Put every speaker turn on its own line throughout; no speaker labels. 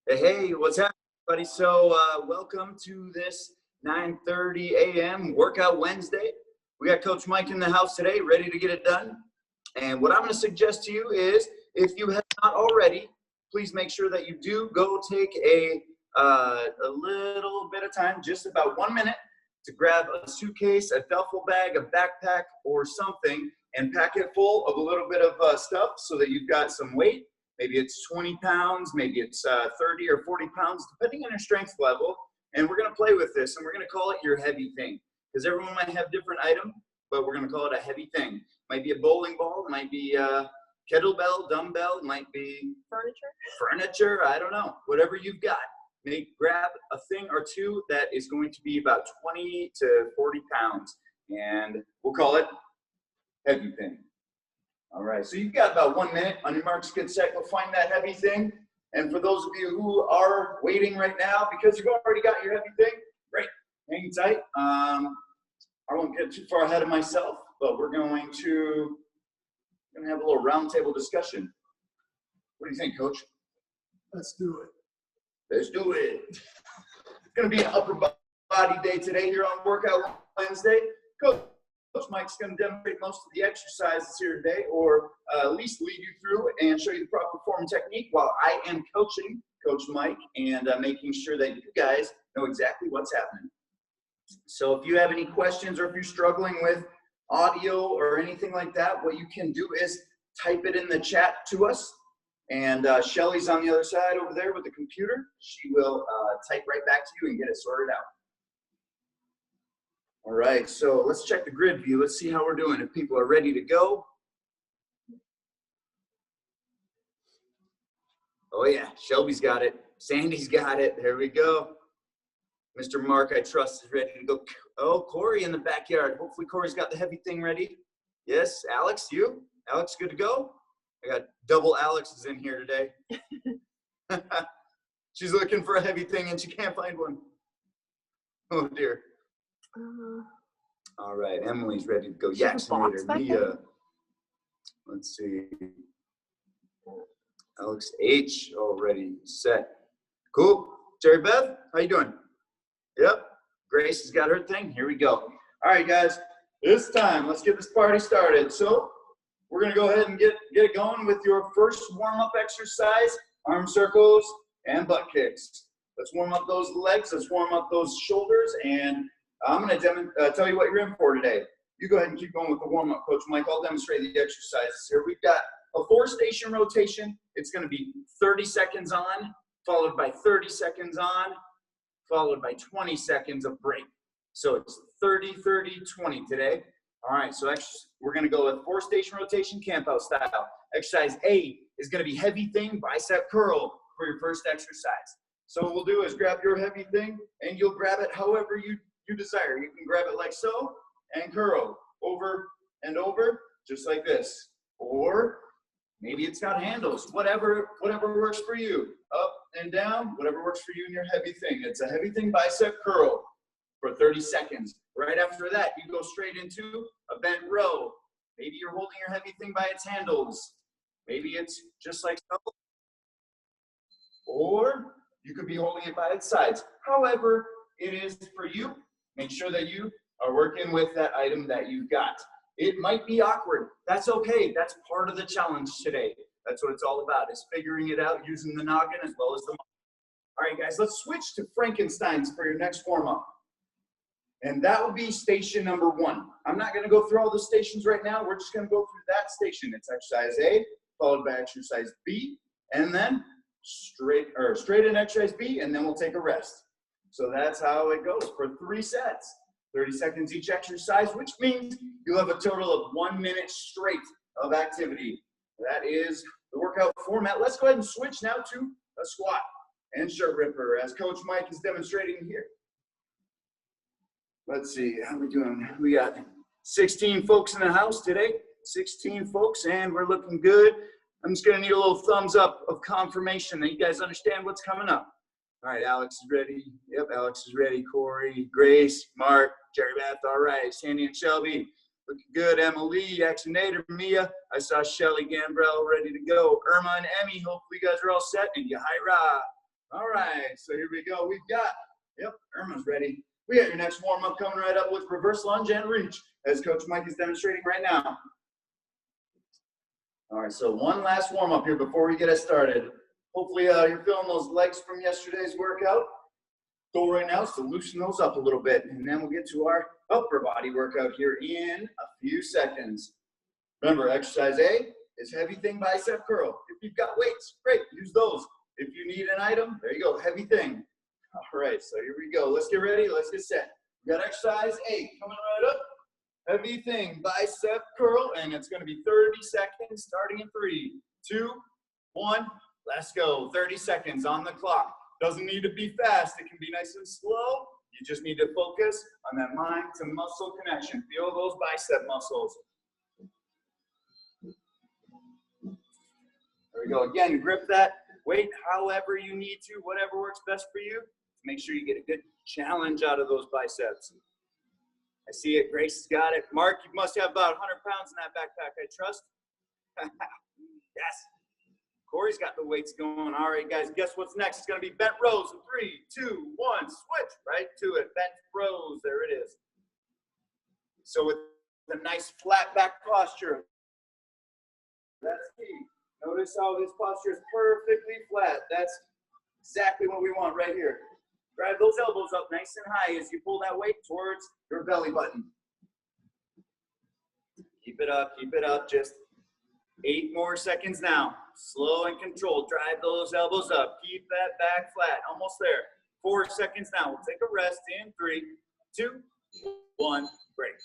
Hey, what's happening, everybody? So, welcome to this 9:30 a.m. Workout Wednesday. We got Coach Mike in the house today, ready to get it done. And what I'm going to suggest to you is, if you have not already, please make sure that you do go take a little bit of time, just about 1 minute, to grab a suitcase, a duffel bag, a backpack, or something, and pack it full of a little bit of stuff so that you've got some weight. Maybe it's 20 pounds, maybe it's 30 or 40 pounds, depending on your strength level. And we're going to play with this, and we're going to call it your heavy thing. Because everyone might have different item, but we're going to call it a heavy thing. Might be a bowling ball, it might be a kettlebell, dumbbell, it might be furniture, I don't know. Whatever you've got. Grab a thing or two that is going to be about 20 to 40 pounds. And we'll call it heavy thing. All right, so you've got about 1 minute. On your marks, get set, go find that heavy thing. And for those of you who are waiting right now, because you've already got your heavy thing, great, hang tight. I won't get too far ahead of myself, but we're going to have a little roundtable discussion. What do you think, Coach?
Let's do it.
Let's do it. It's going to be an upper body day today here on Workout Wednesday. Coach Mike's going to demonstrate most of the exercises here today, or at least lead you through and show you the proper form and technique while I am coaching Coach Mike and making sure that you guys know exactly what's happening. So if you have any questions or if you're struggling with audio or anything like that, what you can do is type it in the chat to us. And Shelly's on the other side over there with the computer. She will type right back to you and get it sorted out. All right, so let's check the grid view. Let's see how we're doing. If people are ready to go. Oh yeah, Shelby's got it. Sandy's got it. There we go. Mr. Mark, I trust, is ready to go. Oh, Corey in the backyard. Hopefully Corey's got the heavy thing ready. Yes, Alex, you? Alex, good to go? I got double Alexes in here today. She's looking for a heavy thing and she can't find one. Oh dear. All right, Emily's ready to go. Yaxinator, Mia. Let's see. Alex H already set. Cool. Jerry Beth, how you doing? Yep. Grace has got her thing. Here we go. All right, guys. This time, let's get this party started. So we're going to go ahead and get it going with your first warm-up exercise, arm circles and butt kicks. Let's warm up those legs. Let's warm up those shoulders. And I'm going to tell you what you're in for today. You go ahead and keep going with the warm-up, Coach Mike. I'll demonstrate the exercises here. We've got a 4-station rotation. It's going to be 30 seconds on, followed by 30 seconds on, followed by 20 seconds of break. So it's 30, 30, 20 today. All right, so we're going to go with 4-station rotation, camp-out style. Exercise A is going to be heavy thing, bicep curl for your first exercise. So what we'll do is grab your heavy thing, and you'll grab it however you desire. You can grab it like so and curl over and over, just like this. Or maybe it's got handles, whatever works for you. Up and down, whatever works for you in your heavy thing. It's a heavy thing bicep curl for 30 seconds. Right after that, you go straight into a bent row. Maybe you're holding your heavy thing by its handles. Maybe it's just like so. Or you could be holding it by its sides. However it is for you, make sure that you are working with that item that you've got. It might be awkward. That's okay. That's part of the challenge today. That's what it's all about, is figuring it out using the noggin as well as the mind. All right, guys, let's switch to Frankenstein's for your next warm-up. And that will be station number 1. I'm not going to go through all the stations right now. We're just going to go through that station. It's exercise A, followed by exercise B, and then straight in exercise B, and then we'll take a rest. So that's how it goes for 3 sets. 30 seconds each exercise, which means you'll have a total of 1 minute straight of activity. That is the workout format. Let's go ahead and switch now to a squat and shirt ripper, as Coach Mike is demonstrating here. Let's see, how are we doing? We got 16 folks in the house today, 16 folks, and we're looking good. I'm just gonna need a little thumbs up of confirmation that you guys understand what's coming up. All right, Alex is ready. Yep, Alex is ready. Corey, Grace, Mark, Jerry Beth, all right. Sandy and Shelby, looking good. Emily, Yaxinator, Mia. I saw Shelly Gambrell ready to go. Irma and Emmy, hopefully you guys are all set. And Yahira. All right, so here we go. We've got, yep, Irma's ready. We got your next warm-up coming right up with reverse lunge and reach, as Coach Mike is demonstrating right now. All right, so one last warm-up here before we get us started. Hopefully you're feeling those legs from yesterday's workout. Goal right now is to loosen those up a little bit, and then we'll get to our upper body workout here in a few seconds. Remember, exercise A is heavy thing bicep curl. If you've got weights, great, use those. If you need an item, there you go, heavy thing. All right, so here we go. Let's get ready, let's get set. We got exercise A coming right up. Heavy thing, bicep curl, and it's gonna be 30 seconds starting in 3, 2, 1, let's go. 30 seconds on the clock. Doesn't need to be fast, it can be nice and slow. You just need to focus on that mind to muscle connection. Feel those bicep muscles. There we go, again, grip that weight however you need to, whatever works best for you. Make sure you get a good challenge out of those biceps. I see it. Grace has got it. Mark, you must have about 100 pounds in that backpack, I trust. Yes. Corey's got the weights going. All right, guys, guess what's next? It's going to be bent rows in 3, 2, 1. Switch right to it. Bent rows. There it is. So with a nice flat back posture. That's key. Notice how this posture is perfectly flat. That's exactly what we want right here. Drive those elbows up nice and high as you pull that weight towards your belly button. Keep it up, just 8 more seconds now. Slow and controlled, drive those elbows up. Keep that back flat, almost there. 4 seconds now, we'll take a rest in 3, 2, 1, break.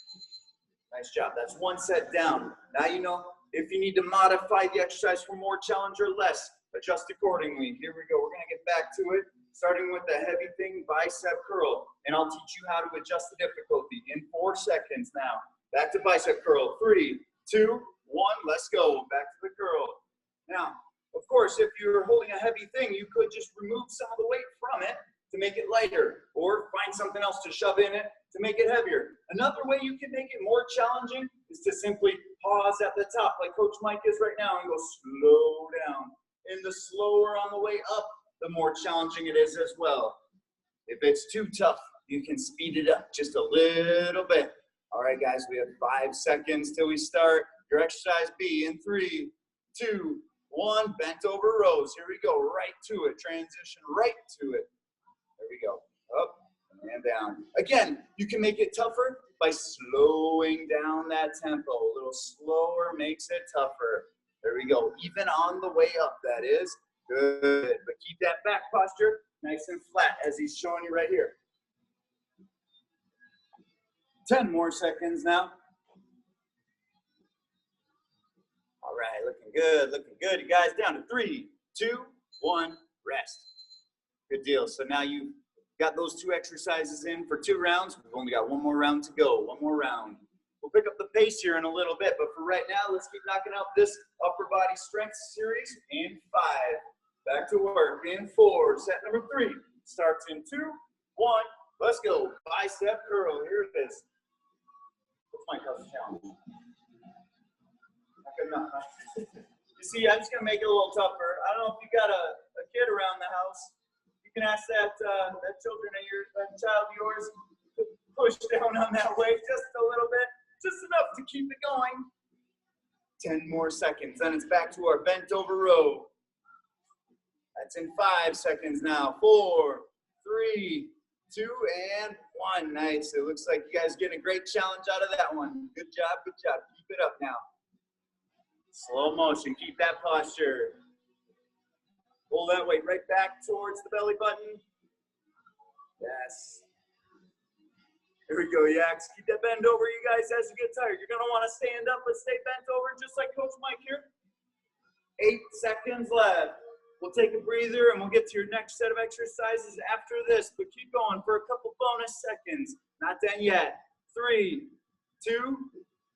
Nice job, that's 1 set down. Now you know if you need to modify the exercise for more challenge or less, adjust accordingly. Here we go, we're gonna get back to it. Starting with the heavy thing, bicep curl. And I'll teach you how to adjust the difficulty in 4 seconds now. Back to bicep curl. 3, 2, 1, let's go. Back to the curl. Now, of course, if you're holding a heavy thing, you could just remove some of the weight from it to make it lighter, or find something else to shove in it to make it heavier. Another way you can make it more challenging is to simply pause at the top, like Coach Mike is right now, and go slow down. And the slower on the way up, the more challenging it is as well. If it's too tough, you can speed it up just a little bit. All right, guys, we have 5 seconds till we start your exercise B in 3, 2, 1, bent over rows. Here we go, right to it, transition right to it. There we go, up and down. Again, you can make it tougher by slowing down that tempo. A little slower makes it tougher. There we go, even on the way up, that is. Good, but keep that back posture nice and flat as he's showing you right here. 10 more seconds now. All right, looking good, looking good. You guys down to 3, 2, 1, rest. Good deal. So now you've got those 2 exercises in for 2 rounds. We've only got 1 more round to go, 1 more round. We'll pick up the pace here in a little bit, but for right now, let's keep knocking out this upper body strength series in 5. Back to work in 4. Set number 3 starts in 2, 1. Let's go. Bicep curl. Here it is. What's my toughest challenge? Not good enough. You see, I'm just gonna make it a little tougher. I don't know if you got a kid around the house. You can ask that child of yours to push down on that weight just a little bit, just enough to keep it going. 10 more seconds. Then it's back to our bent over row. That's in 5 seconds now. 4, 3, 2, and 1. Nice. It looks like you guys getting a great challenge out of that one. Good job, good job. Keep it up now. Slow motion. Keep that posture. Pull that weight right back towards the belly button. Yes. Here we go, Yaks. Keep that bend over, you guys, as you get tired. You're going to want to stand up, but stay bent over, just like Coach Mike here. 8 seconds left. We'll take a breather, and we'll get to your next set of exercises after this, but keep going for a couple bonus seconds. Not done yet. 3, 2,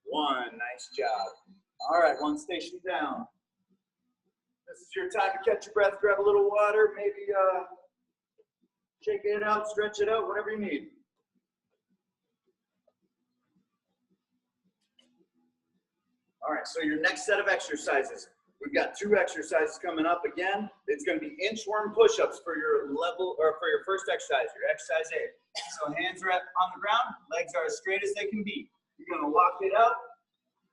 1. Nice job. All right, 1 station down. This is your time to catch your breath, grab a little water, maybe shake it out, stretch it out, whatever you need. All right, so your next set of exercises. We've got 2 exercises coming up again. It's going to be inchworm push-ups for your level or for your first exercise, your exercise A. So hands are on the ground, legs are as straight as they can be. You're going to walk it up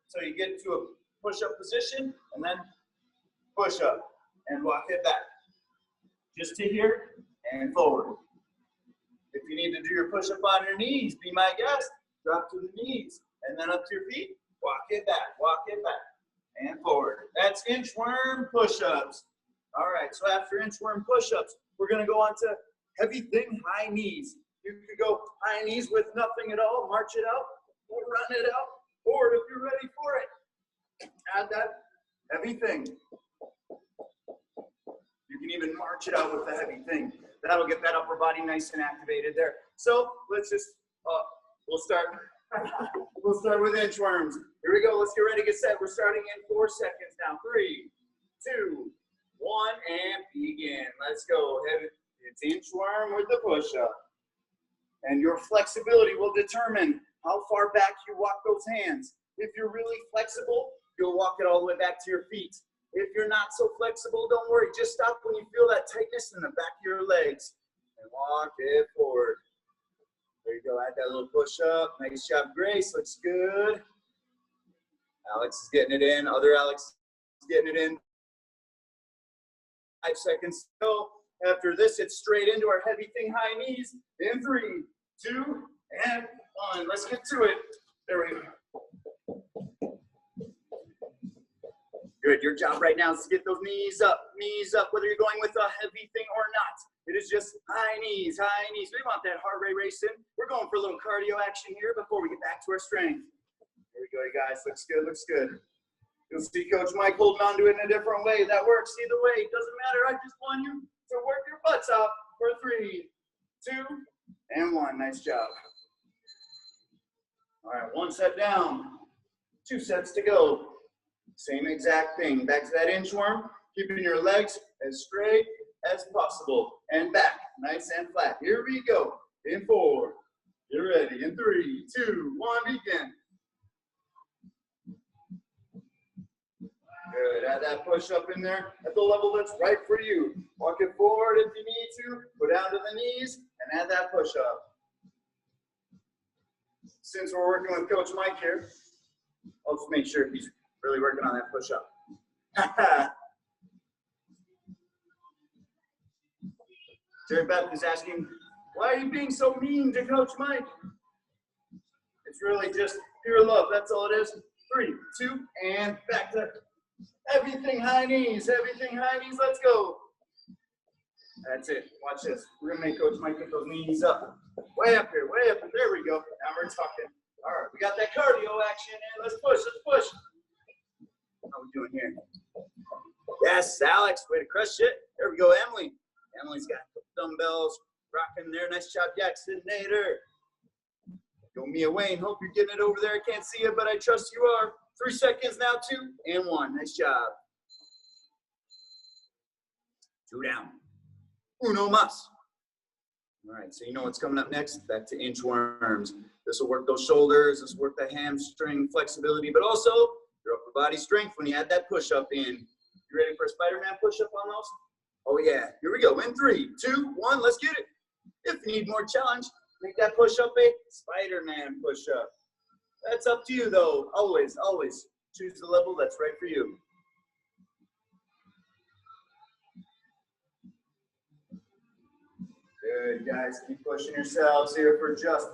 so you get to a push-up position and then push up and walk it back. Just to here and forward. If you need to do your push-up on your knees, be my guest. Drop to the knees and then up to your feet. Walk it back and forward. That's inchworm push-ups. All right, so after inchworm push-ups, we're going to go on to heavy thing, high knees. You could go high knees with nothing at all, march it out, or run it out, or if you're ready for it, add that heavy thing. You can even march it out with the heavy thing. That'll get that upper body nice and activated there. So let's just, we'll start with inchworms. Here we go, let's get ready, get set. We're starting in 4 seconds now. 3, 2, 1, and begin. Let's go. It's inchworm with the push-up. And your flexibility will determine how far back you walk those hands. If you're really flexible, you'll walk it all the way back to your feet. If you're not so flexible, don't worry. Just stop when you feel that tightness in the back of your legs. And walk it forward. There you go. Add that little push-up. Nice job, Grace. Looks good. Alex is getting it in. Other Alex is getting it in. 5 seconds to go. After this, it's straight into our heavy thing, high knees. In 3, 2, and 1. Let's get to it. There we go. Good. Your job right now is to get those knees up, whether you're going with a heavy thing or not. It is just high knees, high knees. We want that heart rate racing. We're going for a little cardio action here before we get back to our strength. There we go, you guys. Looks good, looks good. You'll see Coach Mike holding on to it in a different way. That works either way. It doesn't matter. I just want you to work your butts off for 3, 2, and 1. Nice job. All right, 1 set down. 2 sets to go. Same exact thing. Back to that inchworm. Keeping your legs as straight as possible. And back, nice and flat. Here we go. In 4. You're ready. In 3, 2, 1, begin. Good. Add that push up in there at the level that's right for you. Walk it forward if you need to. Go down to the knees and add that push up. Since we're working with Coach Mike here, I'll just make sure he's really working on that push up. Jerry Beth is asking, why are you being so mean to Coach Mike? It's really just pure love. That's all it is. 3, 2, and back to everything high knees. Everything high knees. Let's go. That's it. Watch this. We're going to make Coach Mike get those knees up. Way up here. Way up here. There we go. Now we're talking. All right. We got that cardio action in. Let's push. Let's push. How we doing here? Yes, Alex. Way to crush it. There we go, Emily. Emily's got the dumbbells rocking there. Nice job, Jackson Nader. Go Mia Wayne. Hope you're getting it over there. I can't see it, but I trust you are. 3 seconds now, 2 and 1. Nice job. 2 down. Uno mas. All right, so you know what's coming up next? Back to inchworms. This will work those shoulders. This will work the hamstring flexibility, but also your upper body strength when you add that push-up in. You ready for a Spider-Man push-up on those? Oh, yeah. Here we go. In 3, 2, 1. Let's get it. If you need more challenge, make that push-up a Spider-Man push-up. That's up to you, though. Always, always choose the level that's right for you. Good, guys. Keep pushing yourselves here for just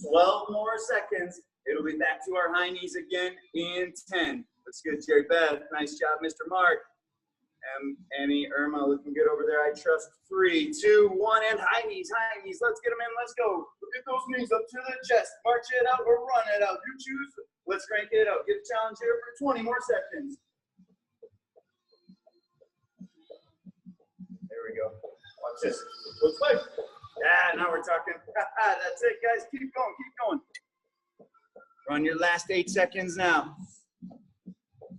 12 more seconds. It'll be back to our high knees again in 10. That's good, Jerry Beth. Nice job, Mr. Mark. Annie, Irma, looking good over there. I trust. 3, 2, 1, and high knees, high knees. Let's get them in. Let's go. Get those knees up to the chest. March it out or run it out. You choose. Let's crank it out. Get a challenge here for 20 more seconds. There we go. Watch this. Looks like. Yeah, now we're talking. That's it, guys. Keep going. Keep going. Run your last 8 seconds now.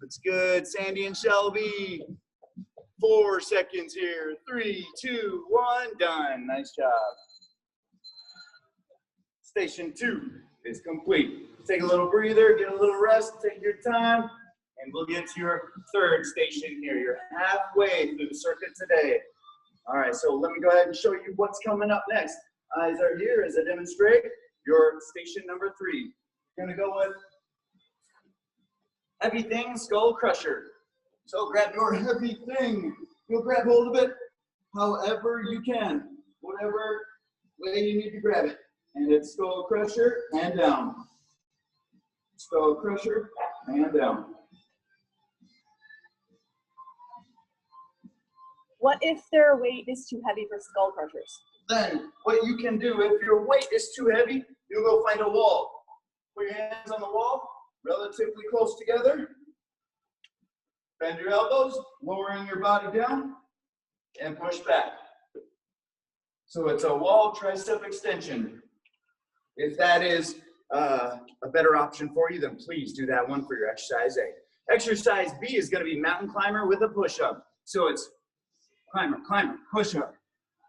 Looks good. Sandy and Shelby. 4 seconds here. 3, 2, 1. Done. Nice job. Station 2 is complete. Take a little breather. Get a little rest. Take your time. and we'll get to your third station here. You're halfway through the circuit today. All right, so let me go ahead and show you what's coming up next. Eyes are here as I demonstrate your station number 3. You're gonna go with heavy thing, skull crusher. So grab your heavy thing. You'll grab hold of it however you can, whatever way you need to grab it. And it's skull crusher and down. Skull crusher and down.
What if their weight is too heavy for skull crushers?
Then what you can do, if your weight is too heavy, you'll go find a wall. Put your hands on the wall, relatively close together. Bend your elbows, lowering your body down, and push back. So it's a wall tricep extension. If that is a better option for you, then please do that one for your exercise A. Exercise B is going to be mountain climber with a push-up. So it's climber, climber, push-up,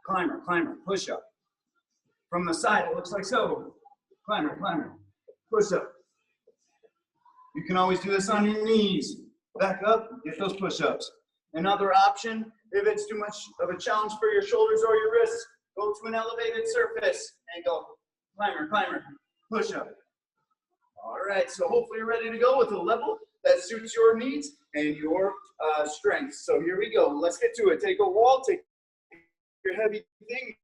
climber, climber, push-up. From the side, it looks like so. Climber, climber, push-up. You can always do this on your knees. Back up, get those push-ups. Another option, if it's too much of a challenge for your shoulders or your wrists, go to an elevated surface and go climber, climber, push-up. All right, so hopefully you're ready to go with a level that suits your needs and your strengths. So here we go. Let's get to it. Take a wall, take your heavy thing,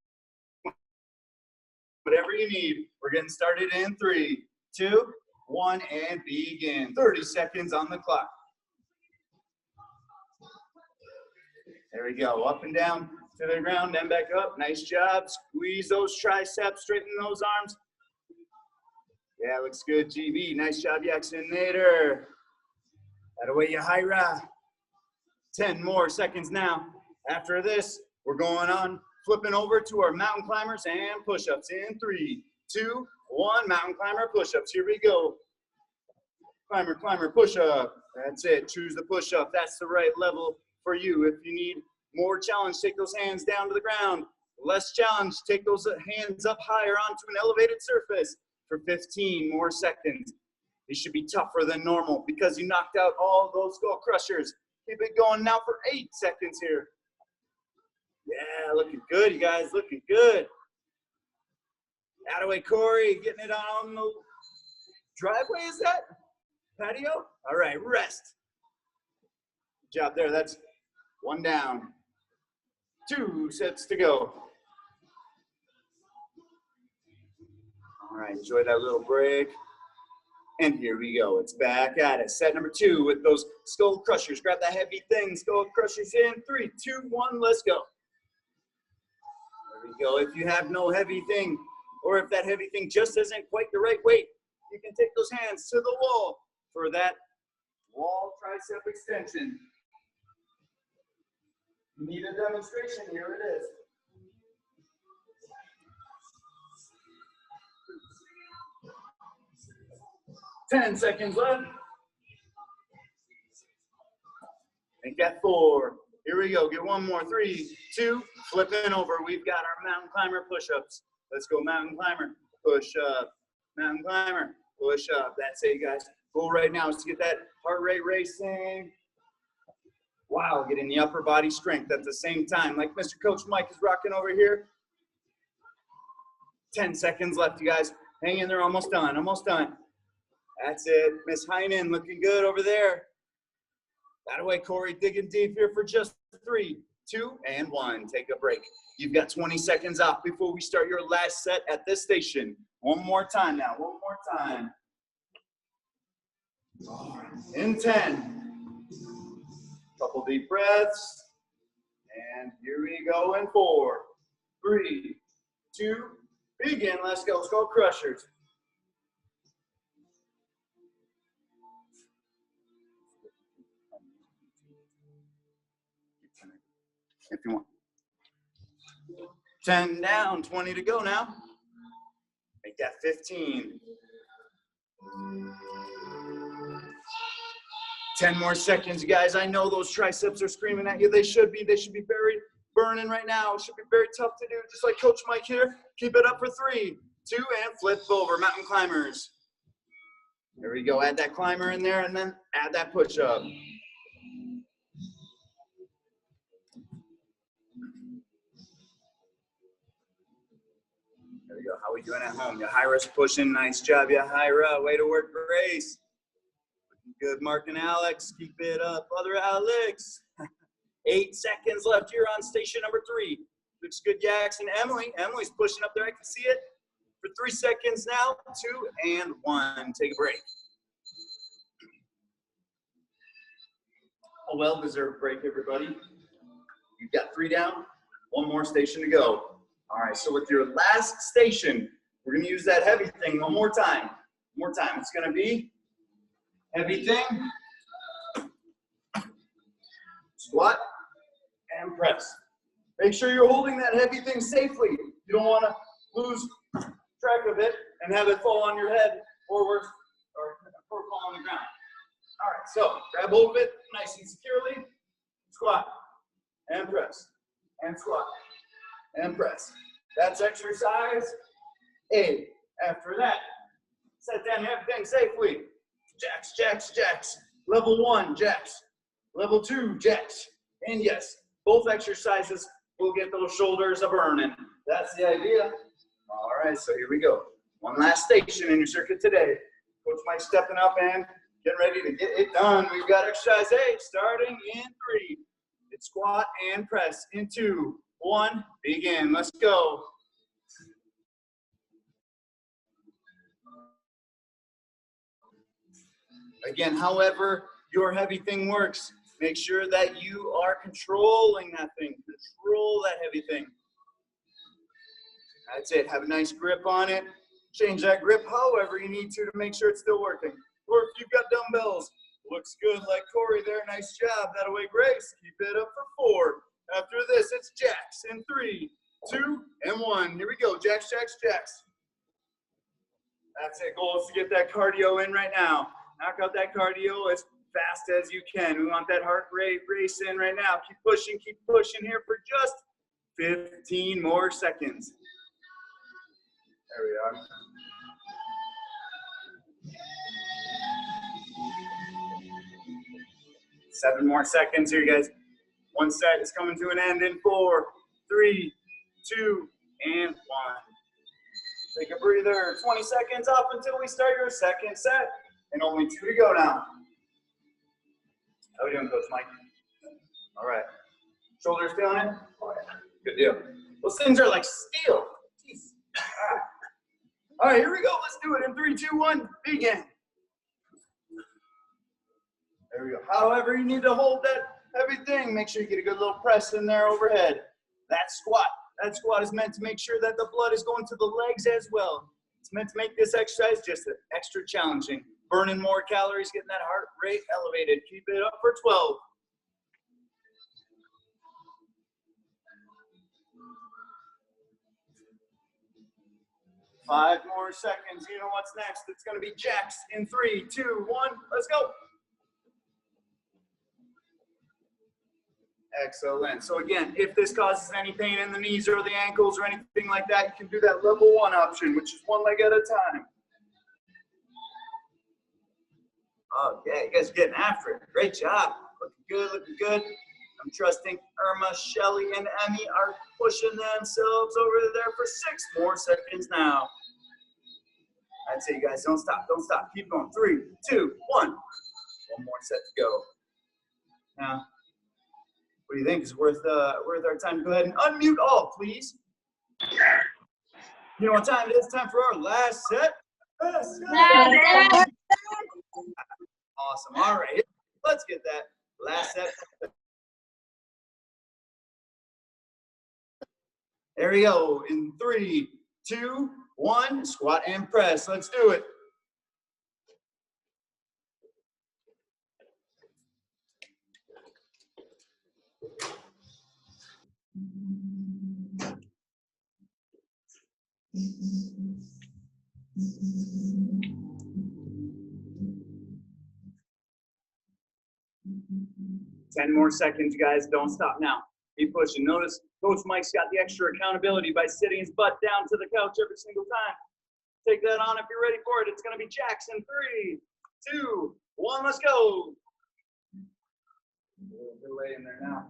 whatever you need. We're getting started in 3, 2, 1, and begin. 30 seconds on the clock. There we go. Up and down to the ground, then back up. Nice job. Squeeze those triceps, straighten those arms. Yeah, looks good, GB. Nice job, Yaxinator. That away, Yahira. 10 more seconds now. After this, we're going on, flipping over to our mountain climbers and push-ups in 3, 2, 1. Mountain climber push-ups. Here we go. Climber, climber, push-up. That's it. Choose the push-up. That's the right level for you. If you need more challenge, take those hands down to the ground. Less challenge, take those hands up higher onto an elevated surface for 15 more seconds. These should be tougher than normal because you knocked out all those skull crushers. Keep it going now for 8 seconds here. Yeah, looking good, you guys, looking good. That away, Corey, getting it on the driveway, is that? Patio? All right, rest. Good job there, that's 1 down. 2 sets to go. All right, enjoy that little break. And here we go, it's back at it. Set number 2 with those skull crushers. Grab that heavy thing, skull crushers in 3, 2, 1, let's go. There we go. If you have no heavy thing, or if that heavy thing just isn't quite the right weight, you can take those hands to the wall for that wall tricep extension. You need a demonstration, here it is. Ten seconds left. Make that 4. Here we go. Get 1 more. 3, 2. Flipping over. We've got our mountain climber push-ups. Let's go, mountain climber. Push up. Mountain climber. Push up. That's it, guys. Goal right now is to get that heart rate racing. Wow, getting the upper body strength at the same time. Like Mr. Coach Mike is rocking over here. 10 seconds left, you guys. Hang in there. Almost done. Almost done. That's it. Miss Heinen looking good over there. That way, Corey, digging deep here for just 3, 2, and 1. Take a break. You've got 20 seconds off before we start your last set at this station. One more time now. One more time. In 10. Couple deep breaths. And here we go in 4, 3, 2, begin. Let's go. Skull crushers. If you want. 10 down, 20 to go now. Make that 15. 10 more seconds, you guys. I know those triceps are screaming at you. They should be buried, burning right now. It should be very tough to do, just like Coach Mike here. Keep it up for 3, 2, and flip over. Mountain climbers. There we go. Add that climber in there and then add that push-up. There we go. How are we doing at home? Yahira's pushing. Nice job, Yahira. Way to work, Grace. Good, Mark and Alex. Keep it up. Other Alex. 8 seconds left here on station number 3. Looks good, Jackson. Emily. Emily's pushing up there. I can see it. For 3 seconds now. 2 and 1. Take a break. A well-deserved break, everybody. You've got 3 down. 1 more station to go. All right, so with your last station, we're going to use that heavy thing one more time. One more time. It's going to be heavy thing, squat, and press. Make sure you're holding that heavy thing safely. You don't want to lose track of it and have it fall on your head or worse, or fall on the ground. All right, so grab hold of it nice and securely. Squat, and press, and squat, and press. That's exercise A. After that, set that heavy thing safely. Jacks, jacks, jacks. Level 1, jacks. Level 2, jacks. And yes, both exercises will get those shoulders a-burning. That's the idea. All right, so here we go. One last station in your circuit today. Coach Mike stepping up and getting ready to get it done. We've got exercise A starting in 3. It's squat and press in 2, 1, begin. Let's go. Again, however your heavy thing works, make sure that you are controlling that thing. Control that heavy thing. That's it. Have a nice grip on it. Change that grip however you need to make sure it's still working. Or if you've got dumbbells, looks good like Corey there. Nice job. That away, Grace. Keep it up for 4. After this, it's jacks in 3, 2, and 1. Here we go. Jacks, jacks, jacks. That's it. Goal is to get that cardio in right now. Knock out that cardio as fast as you can. We want that heart rate racing right now. Keep pushing here for just 15 more seconds. There we are. Seven more seconds here, guys. One set is coming to an end in 4, 3, 2, and 1. Take a breather. 20 seconds off until we start your second set. And only 2 to go now. How are we doing, Coach Mike? All right. Shoulders feeling it? Oh, yeah. Good deal. Those things are like steel. Jeez. All right, here we go. Let's do it in 3, 2, 1. Begin. There we go. However you need to hold that heavy thing, make sure you get a good little press in there overhead. That squat. That squat is meant to make sure that the blood is going to the legs as well. It's meant to make this exercise just extra challenging. Burning more calories, getting that heart rate elevated. Keep it up for 12. Five more seconds. You know what's next. It's going to be jacks in 3, 2, 1. Let's go. Excellent. So again, if this causes any pain in the knees or the ankles or anything like that, you can do that level 1 option, which is 1 leg at a time. Okay, you guys are getting after it. Great job. Looking good, looking good. I'm trusting Irma, Shelly, and Emmy are pushing themselves over there for 6 more seconds now. I'd say, you guys, don't stop, don't stop. Keep going. 3, 2, 1. 1 more set to go. Now, what do you think? Is worth our time? Go ahead and unmute all, please. You know what time it is? Time for our last set. Awesome. All right. Let's get that last set. There we go. In 3, 2, 1. Squat and press. Let's do it. Ten more seconds, guys. Don't stop now. Keep pushing. Notice Coach Mike's got the extra accountability by sitting his butt down to the couch every single time. Take that on if you're ready for it. It's going to be jacks in 3, 2, 1, let's go. A little delay in there now.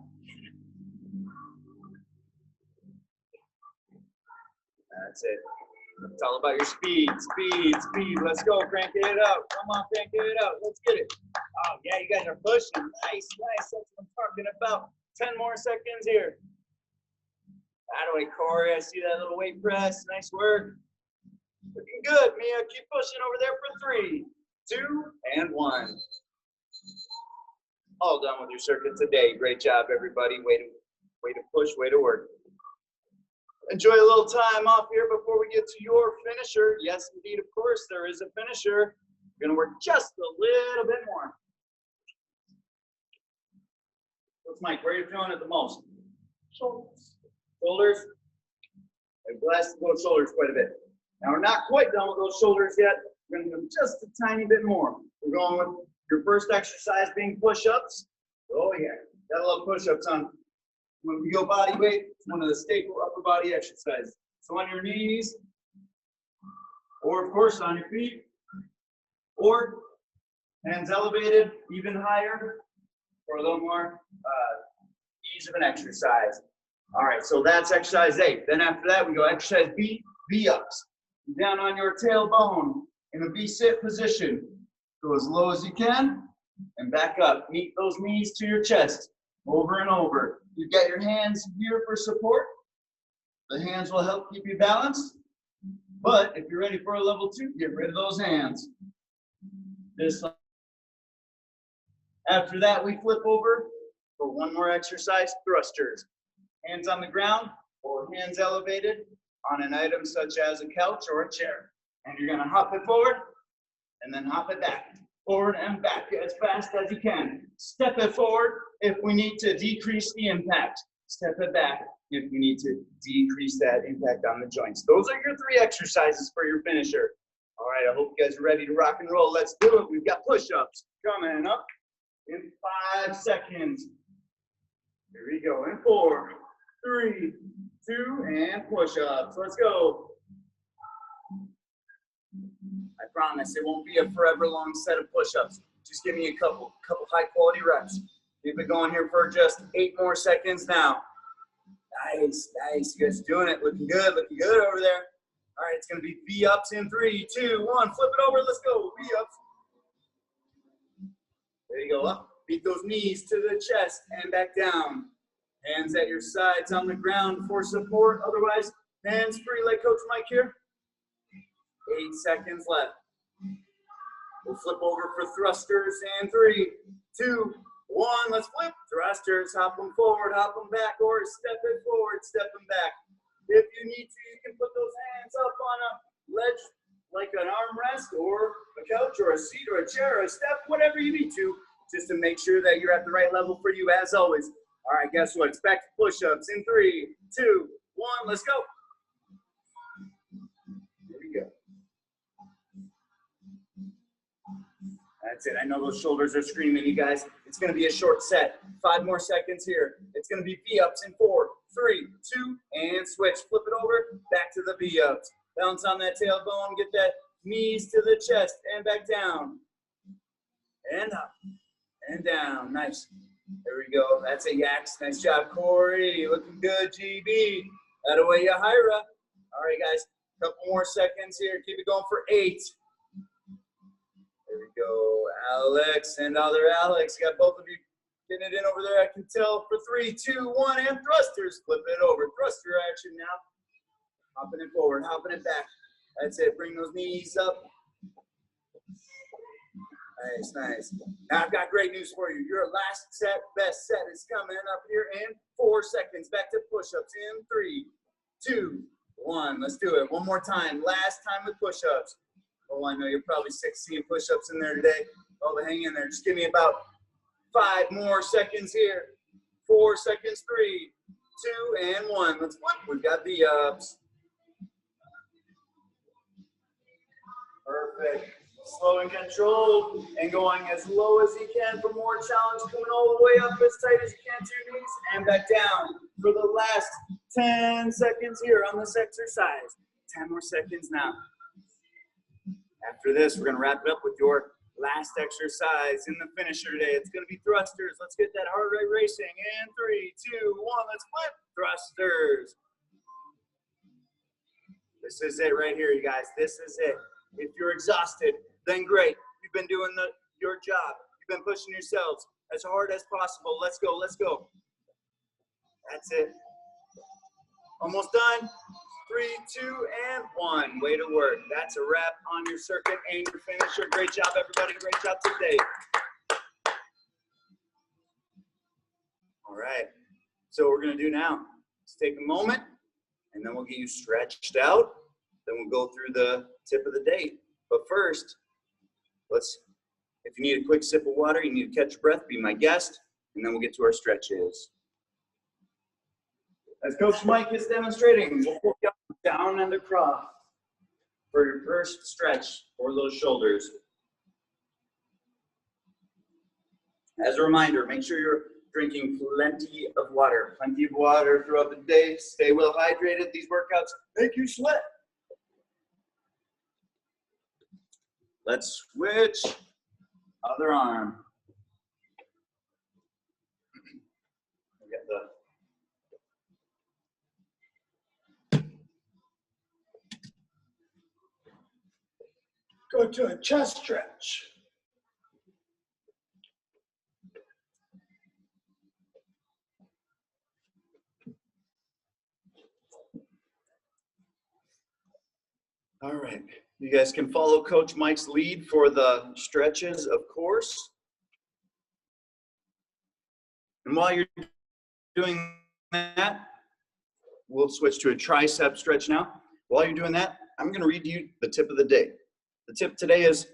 That's it. It's all about your speed, speed, speed. Let's go, crank it up. Come on, crank it up. Let's get it. Oh, yeah, you guys are pushing. Nice, nice. That's what I'm talking about. 10 more seconds here. That way, Corey. I see that little weight press. Nice work. Looking good, Mia. Keep pushing over there for 3, 2, and 1. All done with your circuit today. Great job, everybody. Way to push, way to work. Enjoy a little time off here before we get to your finisher. Yes, indeed, of course, there is a finisher. We're going to work just a little bit more. What's Mike? Where are you feeling it the most? Shoulders. Shoulders? I'm blessed to go shoulders quite a bit. Now, we're not quite done with those shoulders yet. We're going to do just a tiny bit more. We're going with your first exercise being push-ups. Oh, yeah. Gotta love push-ups on. When we go body weight, it's one of the staple upper body exercises. So on your knees, or of course on your feet, or hands elevated, even higher, for a little more ease of an exercise. All right, so that's exercise A. Then after that, we go exercise B, V-ups. Down on your tailbone in a V-sit position. Go as low as you can and back up. Meet those knees to your chest over and over. You've got your hands here for support. The hands will help keep you balanced. But if you're ready for a level 2, get rid of those hands. This. After that, we flip over for one more exercise, thrusters. Hands on the ground or hands elevated on an item such as a couch or a chair. And you're going to hop it forward and then hop it back. Forward and back as fast as you can. Step it forward if we need to decrease the impact. Step it back if we need to decrease that impact on the joints. Those are your 3 exercises for your finisher. All right, I hope you guys are ready to rock and roll. Let's do it. We've got push-ups coming up in 5 seconds. Here we go. In 4, 3, 2, and push-ups. Let's go. I promise it won't be a forever long set of push-ups. Just give me a couple high quality reps. Keep it going here for just 8 more seconds now. Nice, nice. You guys are doing it. Looking good over there. All right, it's going to be V-ups in 3, 2, 1. Flip it over. Let's go. V-ups. There you go. Up. Beat those knees to the chest and back down. Hands at your sides on the ground for support. Otherwise, hands free like Coach Mike here. 8 seconds left. We'll flip over for thrusters in 3, 2, 1. Let's flip. Thrusters. Hop them forward, hop them back, or step it forward, step them back. If you need to, you can put those hands up on a ledge like an armrest or a couch or a seat or a chair or a step, whatever you need to, just to make sure that you're at the right level for you as always. All right, guess what? It's back to push-ups in 3, 2, 1. Let's go. Here we go. That's it. I know those shoulders are screaming, you guys. It's going to be a short set. 5 more seconds here. It's going to be V-ups in 4, 3, 2, and switch. Flip it over, back to the V-ups. Bounce on that tailbone, get that knees to the chest, and back down. And up, and down. Nice. There we go. That's a yaks. Nice job, Corey. Looking good, GB. That away, Yahira. All right, guys. Couple more seconds here. Keep it going for 8. There we go. Alex and other Alex. Got both of you getting it in over there. I can tell for 3, 2, 1, and thrusters. Flip it over. Thruster action now. Hopping it forward, hopping it back. That's it. Bring those knees up. Nice, nice. Now I've got great news for you. Your last set, best set is coming up here in 4 seconds. Back to push-ups in 3, 2, 1. Let's do it. One more time. Last time with push-ups. Oh, I know you're probably sick seeing push-ups in there today. Oh, but hang in there. Just give me about 5 more seconds here. 4 seconds, 3, 2, and 1. Let's flip. We've got the ups. Perfect. Slow and controlled, and going as low as you can for more challenge, coming all the way up as tight as you can to your knees, and back down for the last 10 seconds here on this exercise. 10 more seconds now. After this, we're going to wrap it up with your Last exercise in the finisher today. It's going to be thrusters. Let's get that heart rate racing. In 3, 2, 1, let's flip. Thrusters. This is it right here, you guys. This is it. If you're exhausted, then great. You've been doing your job. You've been pushing yourselves as hard as possible. Let's go, let's go. That's it. Almost done. 3, 2, and 1. Way to work. That's a wrap on your circuit and your finisher. Great job, everybody. Great job today. All right. So what we're going to do now is take a moment, and then we'll get you stretched out. Then we'll go through the tip of the day. But first, if you need a quick sip of water, you need to catch your breath, be my guest, and then we'll get to our stretches. As Coach Mike is demonstrating, we'll pull you down and across for your first stretch for those shoulders. As a reminder, make sure you're drinking plenty of water throughout the day. Stay well hydrated. These workouts make you sweat. Let's switch. Other arm. We got
Go to a chest stretch.
All right. You guys can follow Coach Mike's lead for the stretches, of course. And while you're doing that, we'll switch to a tricep stretch now. While you're doing that, I'm going to read you the tip of the day. The tip today is,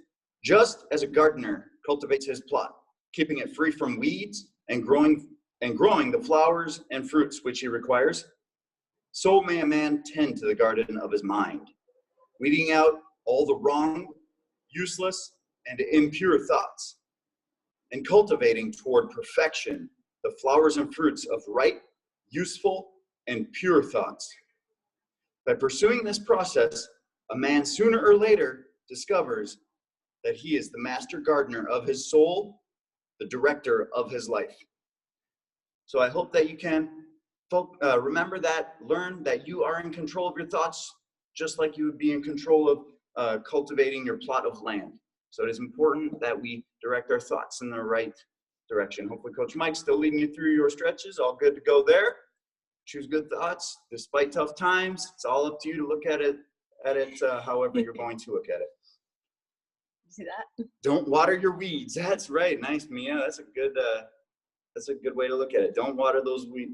just as a gardener cultivates his plot, keeping it free from weeds and growing the flowers and fruits which he requires, so may a man tend to the garden of his mind, weeding out all the wrong, useless, and impure thoughts, and cultivating toward perfection the flowers and fruits of right, useful, and pure thoughts. By pursuing this process, a man sooner or later discovers that he is the master gardener of his soul, the director of his life. So I hope that you can remember that, learn that you are in control of your thoughts, just like you would be in control of cultivating your plot of land. So it is important that we direct our thoughts in the right direction. Hopefully Coach Mike's still leading you through your stretches. All good to go there. Choose good thoughts despite tough times. It's all up to you to look at it however you're going to look at it.
See that?
Don't water your weeds. That's right. Nice, Mia. That's a good way to look at it. Don't water those weeds.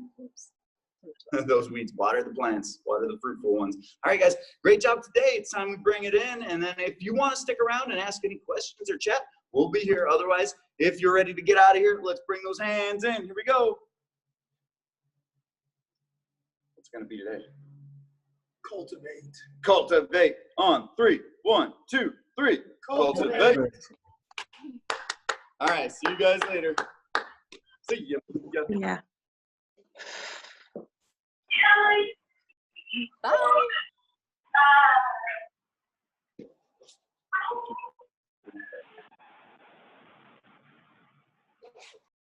Those weeds. Water the plants. Water the fruitful ones. All right, guys. Great job today. It's time we bring it in. And then if you want to stick around and ask any questions or chat, we'll be here. Otherwise, if you're ready to get out of here, let's bring those hands in. Here we go. What's going to be today?
Cultivate.
Cultivate on 3. 1, 2, 3. Cultivate. All right. See you guys later. See ya.
Yeah.
Bye.